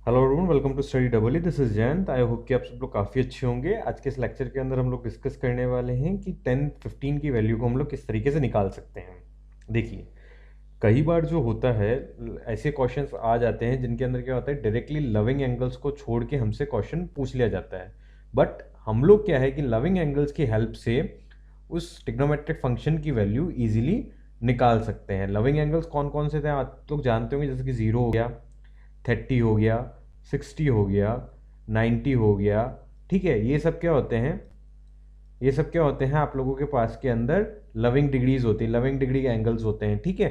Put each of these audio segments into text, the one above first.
Hello everyone, welcome to study double. This is Jayant. I hope कि आप सब लोग काफ़ी अच्छे होंगे। आज के इस लेक्चर के अंदर हम लोग डिस्कस करने वाले हैं कि 10 15 की वैल्यू को हम लोग किस तरीके से निकाल सकते हैं। देखिए, कई बार जो होता है, ऐसे क्वेश्चंस आ जाते हैं जिनके अंदर क्या होता है, डायरेक्टली लविंग एंगल्स को छोड़ के हमसे क्वेश्चन पूछ लिया जाता है। बट हम लोग क्या है कि लविंग एंगल्स की हेल्प से उस ट्रिग्नोमेट्रिक फंक्शन की वैल्यू इजीली निकाल सकते हैं। लविंग एंगल्स कौन कौन से थे आप लोग जानते होंगे, जैसे कि 0 हो गया, 30 हो गया, 60 हो गया, 90 हो गया। ठीक है, ये सब क्या होते हैं, ये सब क्या होते हैं आप लोगों के पास के अंदर लविंग डिग्रीज होती है, लविंग डिग्री के एंगल्स होते हैं। ठीक है,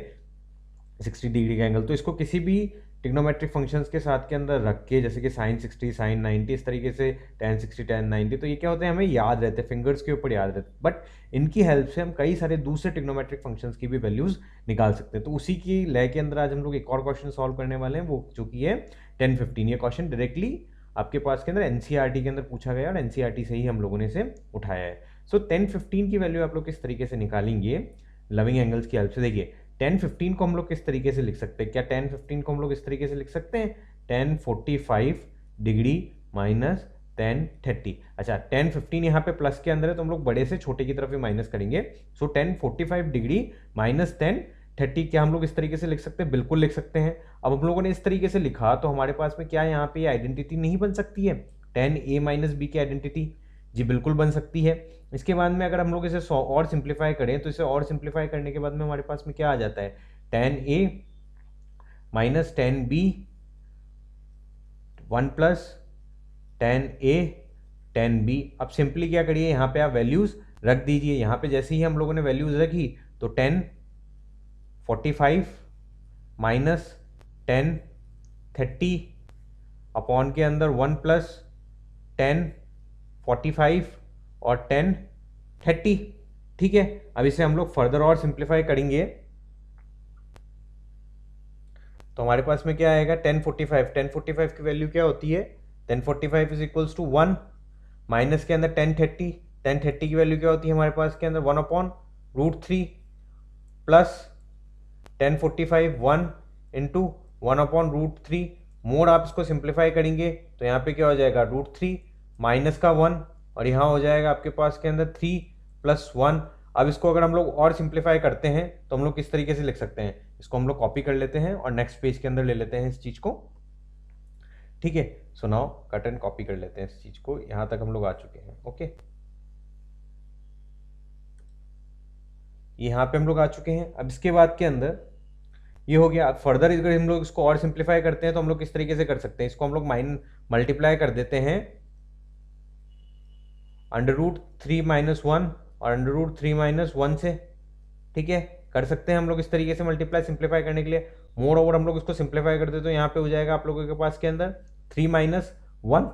60 डिग्री का एंगल तो इसको किसी भी ट्रिग्नोमेट्रिक फंक्शंस के साथ के अंदर रख के, जैसे कि साइन 60 साइन 90, इस तरीके से tan 60 tan 90, तो ये क्या होते हैं, हमें याद रहते हैं, फिंगर्स के ऊपर याद रहते हैं। बट इनकी हेल्प से हम कई सारे दूसरे ट्रिग्नोमेट्रिक फंक्शंस की भी वैल्यूज निकाल सकते हैं। तो उसी की लय के अंदर आज हम लोग एक और क्वेश्चन सॉल्व करने वाले हैं, वो जो कि है 10 15। ये क्वेश्चन डायरेक्टली आपके पास के अंदर एनसीईआरटी के अंदर पूछा गया और एनसीईआरटी से ही हम लोगों ने इसे उठाया है। सो 10 15 की वैल्यू आप लोग किस तरीके से निकालेंगे लविंग एंगल्स की हेल्प से। देखिए, 10 15 को हम लोग किस तरीके से लिख सकते हैं, क्या 10 15 को हम लोग इस तरीके से लिख सकते हैं, 10 45 डिग्री माइनस 10 30। अच्छा, 10 15 यहाँ पे प्लस के अंदर है तो हम लोग बड़े से छोटे की तरफ ही माइनस करेंगे। सो 10 45 डिग्री माइनस 10 30 क्या हम लोग इस तरीके से लिख सकते हैं, बिल्कुल लिख सकते हैं। अब हम लोगों ने इस तरीके से लिखा तो हमारे पास में क्या यहाँ पे आइडेंटिटी नहीं बन सकती है, 10a माइनस बी की आइडेंटिटी? जी बिल्कुल बन सकती है। इसके बाद में अगर हम लोग इसे 100 और सिंप्लीफाई करें तो इसे और सिंप्लीफाई करने के बाद में हमारे पास में क्या आ जाता है, 10a minus 10b 1 plus 10a 10b। अब सिंपली क्या करिए, यहाँ पे आप वैल्यूज रख दीजिए। यहाँ पे जैसे ही हम लोगों ने वैल्यूज रखी तो 10 45 माइनस 10 30 अपॉन के अंदर 1 प्लस 10 45 और 10 30। ठीक है, अब इसे हम लोग फर्दर और सिंप्लीफाई करेंगे तो हमारे पास में क्या आएगा, 1045 की वैल्यू क्या होती है, 1045 इज इक्वल्स टू 1 माइनस के अंदर 1030 की वैल्यू क्या होती है हमारे पास के अंदर 1 upon root 3 plus 1045 1 into 1 upon root 3। मोड आप इसको सिंप्लीफाई करेंगे तो यहाँ पे क्या हो जाएगा, रूट 3 माइनस का 1 और यहाँ हो जाएगा आपके पास के अंदर 3 प्लस 1। अब इसको अगर हम लोग और सिंप्लीफाई करते हैं तो हम लोग किस तरीके से लिख सकते हैं, इसको हम लोग कॉपी कर लेते हैं और नेक्स्ट पेज के अंदर ले लेते हैं इस चीज को। ठीक है, so now cut and copy कर लेते हैं इस चीज को। यहां तक हम लोग आ चुके हैं। ओके, यहाँ पे हम लोग आ चुके हैं। अब इसके बाद के अंदर ये हो गया। फर्दर अगर हम लोग इसको और सिंप्लीफाई करते हैं तो हम लोग किस तरीके से कर सकते हैं, इसको हम लोग मल्टीप्लाई कर देते हैं अंडर रूट 3 माइनस 1 और अंडर रूट 3 माइनस 1 से। ठीक है, कर सकते हैं हम लोग इस तरीके से मल्टीप्लाई सिंप्लीफाई करने के लिए। मोर ओवर हम लोग इसको सिंप्लीफाई कर दे तो यहाँ पे हो जाएगा आप लोगों के पास के अंदर 3 माइनस 1।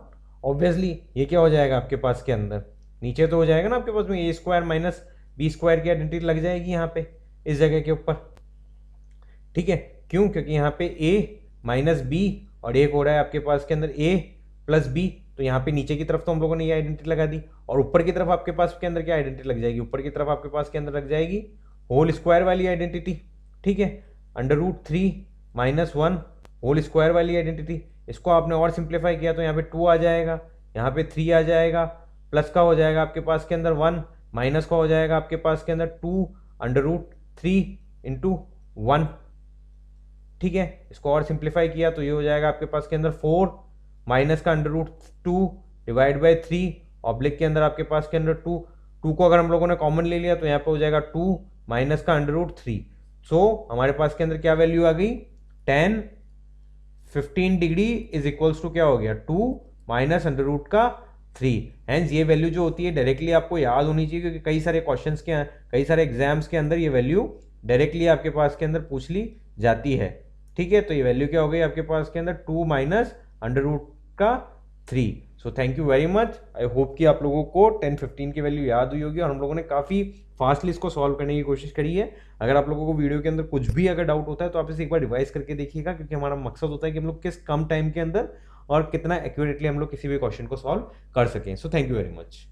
ऑब्वियसली ये क्या हो जाएगा आपके पास के अंदर, नीचे तो हो जाएगा ना आपके पास में, ए स्क्वायर माइनस बी स्क्वायर की आइडेंटिटी लग जाएगी यहाँ पे इस जगह के ऊपर। ठीक है, क्यों, क्योंकि यहाँ पे a माइनस बी और एक हो रहा है आपके पास के अंदर a प्लस बी, तो यहाँ पे नीचे की तरफ तो हम लोगों ने ये आइडेंटिटी लगा दी और ऊपर की तरफ आपके पास के अंदर क्या आइडेंटिटी लग जाएगी, ऊपर की तरफ आपके पास के अंदर लग जाएगी होल स्क्वायर वाली आइडेंटिटी। ठीक है, under root 3 minus 1 whole square वाली आइडेंटिटी। इसको आपने और सिंप्लीफाई किया तो यहाँ पे 2 आ जाएगा, यहाँ पे 3 आ जाएगा, प्लस का हो जाएगा आपके पास के अंदर 1, माइनस का हो जाएगा आपके पास के अंदर 2 अंडर रूट 3 इंटू 1। ठीक है, इसको और सिंप्लीफाई किया तो ये हो जाएगा आपके पास के अंदर 4 माइनस का under root 2 divide by 3 oblique के अंदर आपके पास के अंदर 2 को अगर हम लोगों ने कॉमन ले लिया तो यहाँ पे हो जाएगा 2 माइनस का अंडर रूट 3। सो हमारे पास के अंदर क्या वैल्यू आ गई, 10 15 डिग्री इज इक्वल्स टू क्या हो गया, 2 माइनस अंडर रूट का 3। हेंस ये वैल्यू जो होती है डायरेक्टली आपको याद होनी चाहिए, क्योंकि कई सारे क्वेश्चंस के, कई सारे एग्जाम्स के अंदर ये वैल्यू डायरेक्टली आपके पास के अंदर पूछ ली जाती है। ठीक है, तो ये वैल्यू क्या हो गई आपके पास के अंदर 2 माइनस अंडर रूट का 3। So thank you very much. I hope कि आप लोगों को 10 15 की वैल्यू याद हुई होगी और हम लोगों ने काफ़ी फास्टली इसको सॉल्व करने की कोशिश करी है। अगर आप लोगों को वीडियो के अंदर कुछ भी अगर डाउट होता है तो आप इसे एक बार रिवाइज करके देखिएगा, क्योंकि हमारा मकसद होता है कि हम लोग किस कम टाइम के अंदर और कितना एक्यूरेटली हम लोग किसी भी क्वेश्चन को सॉल्व कर सकें। So thank you very much.